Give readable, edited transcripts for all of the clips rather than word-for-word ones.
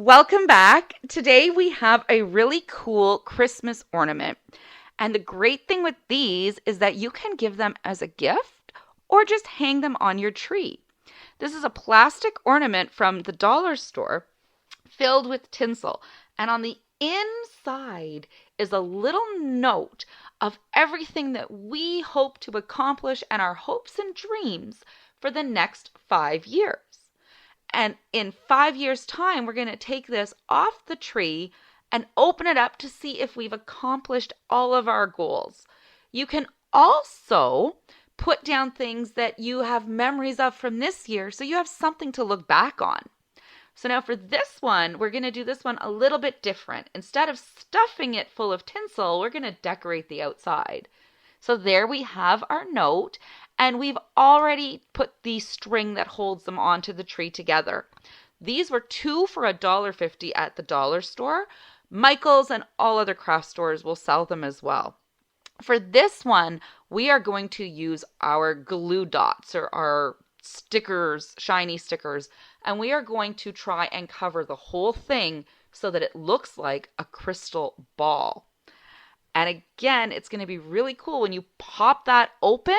Welcome back. Today we have a really cool Christmas ornament. And the great thing with these is that you can give them as a gift or just hang them on your tree. This is a plastic ornament from the dollar store filled with tinsel. And on the inside is a little note of everything that we hope to accomplish and our hopes and dreams for the next 5 years. And in 5 years' time, we're going to take this off the tree and open it up to see if we've accomplished all of our goals. You can also put down things that you have memories of from this year so you have something to look back on. So now for this one, we're going to do this one a little bit different. Instead of stuffing it full of tinsel, we're going to decorate the outside. So there we have our note, and we've already put the string that holds them onto the tree together. These were 2 for $1.50 at the dollar store. Michael's and all other craft stores will sell them as well. For this one, we are going to use our glue dots or our stickers, shiny stickers, and we are going to try and cover the whole thing so that it looks like a crystal ball. And again, it's going to be really cool when you pop that open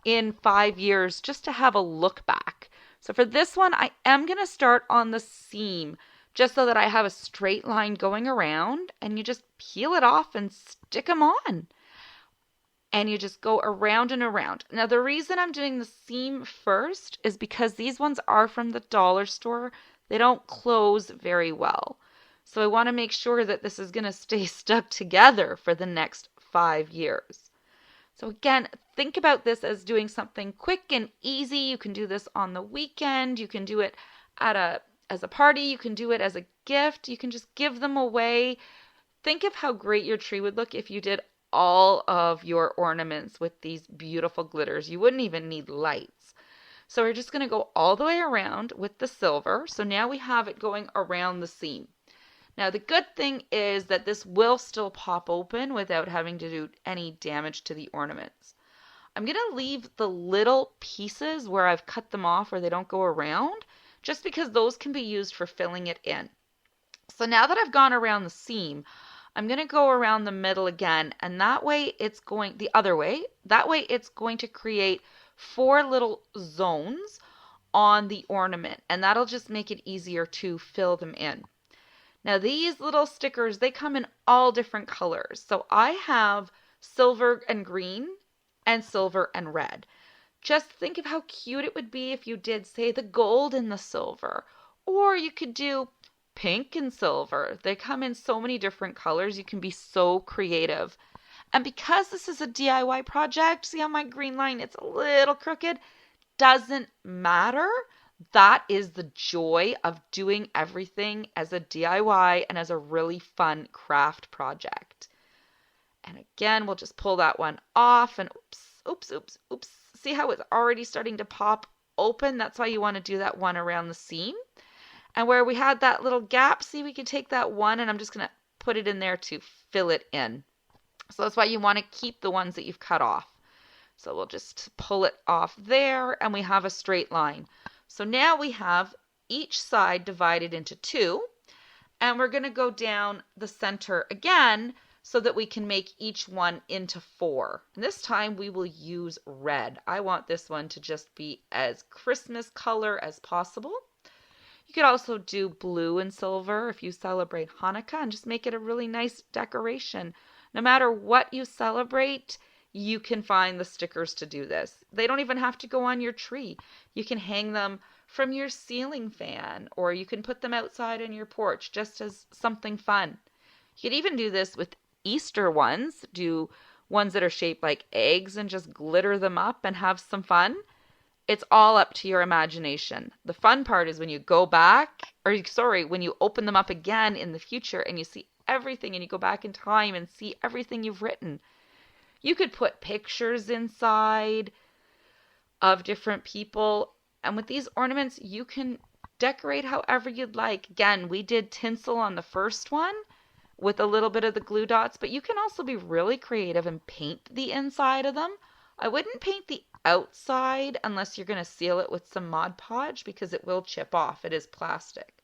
in 5 years just to have a look back. So for this one, I am going to start on the seam just so that I have a straight line going around, and you just peel it off and stick them on. And you just go around and around. Now, the reason I'm doing the seam first is because these ones are from the dollar store. They don't close very well. So I want to make sure that this is going to stay stuck together for the next 5 years. So again, think about this as doing something quick and easy. You can do this on the weekend. You can do it as a party. You can do it as a gift. You can just give them away. Think of how great your tree would look if you did all of your ornaments with these beautiful glitters. You wouldn't even need lights. So we're just going to go all the way around with the silver. So now we have it going around the seam. Now the good thing is that this will still pop open without having to do any damage to the ornaments. I'm going to leave the little pieces where I've cut them off where they don't go around, just because those can be used for filling it in. So now that I've gone around the seam, I'm going to go around the middle again, and that way it's going the other way. That way it's going to create 4 little zones on the ornament, and that'll just make it easier to fill them in. Now these little stickers, they come in all different colors. So I have silver and green and silver and red. Just think of how cute it would be if you did, say, the gold and the silver. Or you could do pink and silver. They come in so many different colors. You can be so creative. And because this is a DIY project, see how my green line, it's a little crooked? Doesn't matter. That is the joy of doing everything as a DIY and as a really fun craft project. And again, we'll just pull that one off and oops. See how it's already starting to pop open? That's why you want to do that one around the seam. And where we had that little gap, see, we can take that one and I'm just going to put it in there to fill it in. So that's why you want to keep the ones that you've cut off. So we'll just pull it off there and we have a straight line. So now we have each side divided into 2, and we're going to go down the center again so that we can make each one into 4. And this time we will use red. I want this one to just be as Christmas color as possible. You could also do blue and silver if you celebrate Hanukkah and just make it a really nice decoration. No matter what you celebrate, you can find the stickers to do this. They don't even have to go on your tree. You can hang them from your ceiling fan, or you can put them outside on your porch just as something fun. You could even do this with Easter ones. Do ones that are shaped like eggs and just glitter them up and have some fun. It's all up to your imagination. The fun part is when you go back, when you open them up again in the future and you see everything and you go back in time and see everything you've written. You could put pictures inside of different people. And with these ornaments, you can decorate however you'd like. Again, we did tinsel on the first one with a little bit of the glue dots, but you can also be really creative and paint the inside of them. I wouldn't paint the outside unless you're going to seal it with some Mod Podge because it will chip off. It is plastic.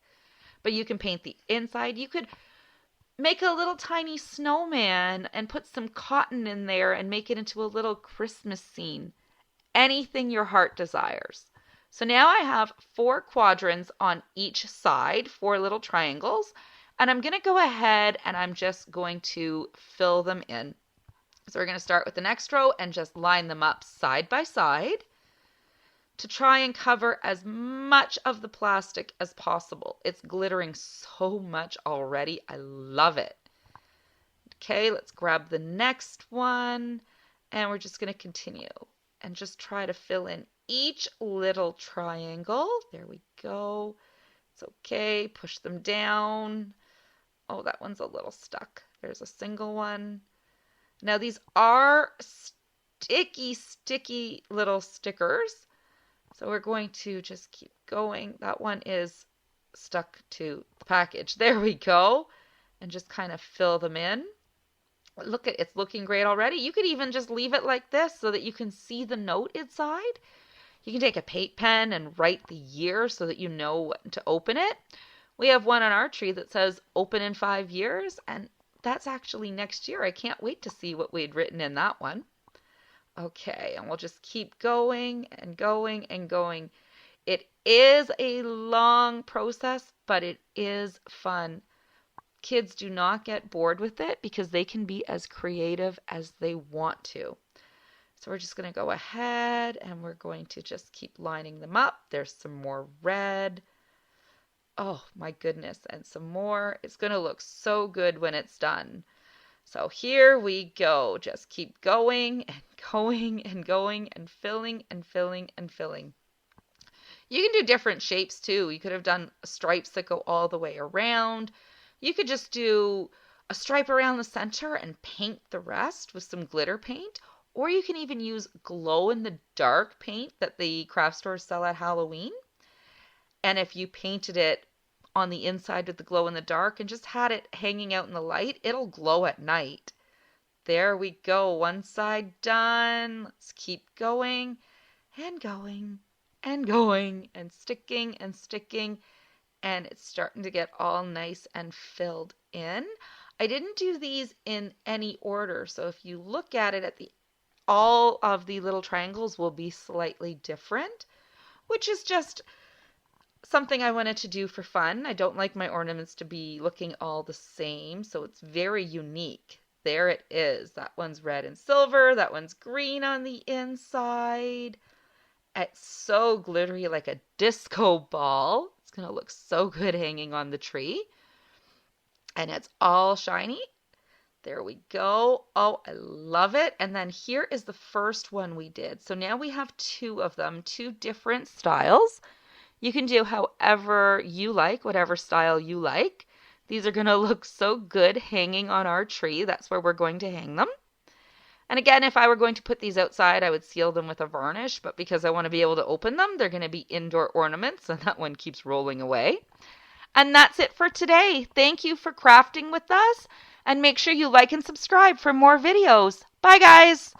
but you can paint the inside. You could make a little tiny snowman and put some cotton in there and make it into a little Christmas scene. Anything your heart desires. So now I have 4 quadrants on each side, 4 little triangles, and I'm going to go ahead and I'm just going to fill them in. So we're going to start with the next row and just line them up side by side to try and cover as much of the plastic as possible. It's glittering so much already. I love it. Okay, let's grab the next one, and we're just going to continue and just try to fill in each little triangle. There we go. It's okay. Push them down. Oh, that one's a little stuck. There's a single one. Now these are sticky little stickers. So we're going to just keep going. That one is stuck to the package. There we go. And just kind of fill them in. Look at it's looking great already. You could even just leave it like this so that you can see the note inside. You can take a paint pen and write the year so that you know when to open it. We have one on our tree that says open in 5 years, and that's actually next year. I can't wait to see what we'd written in that one. Okay, and we'll just keep going and going and going. It is a long process, but it is fun. Kids do not get bored with it because they can be as creative as they want to. So we're just going to go ahead and we're going to just keep lining them up. There's some more red. Oh my goodness, and some more. It's going to look so good when it's done. So here we go. Just keep going and going and going and filling and filling and filling. You can do different shapes too. You could have done stripes that go all the way around. You could just do a stripe around the center and paint the rest with some glitter paint. Or you can even use glow-in-the-dark paint that the craft stores sell at Halloween. And if you painted it on the inside with the glow-in-the-dark and just had it hanging out in the light, it'll glow at night. There we go. One side done. Let's keep going and going and going and sticking and sticking. And it's starting to get all nice and filled in. I didn't do these in any order, so if you look at it all of the little triangles will be slightly different, which is just something I wanted to do for fun. I don't like my ornaments to be looking all the same, so it's very unique. There it is. That one's red and silver. That one's green on the inside. It's so glittery, like a disco ball. It's going to look so good hanging on the tree. And it's all shiny. There we go. Oh, I love it. And then here is the first one we did. So now we have 2 of them, 2 different styles. You can do however you like, whatever style you like. These are going to look so good hanging on our tree. That's where we're going to hang them. And again, if I were going to put these outside, I would seal them with a varnish, but because I want to be able to open them, they're going to be indoor ornaments, and that one keeps rolling away. And that's it for today. Thank you for crafting with us, and make sure you like and subscribe for more videos. Bye, guys!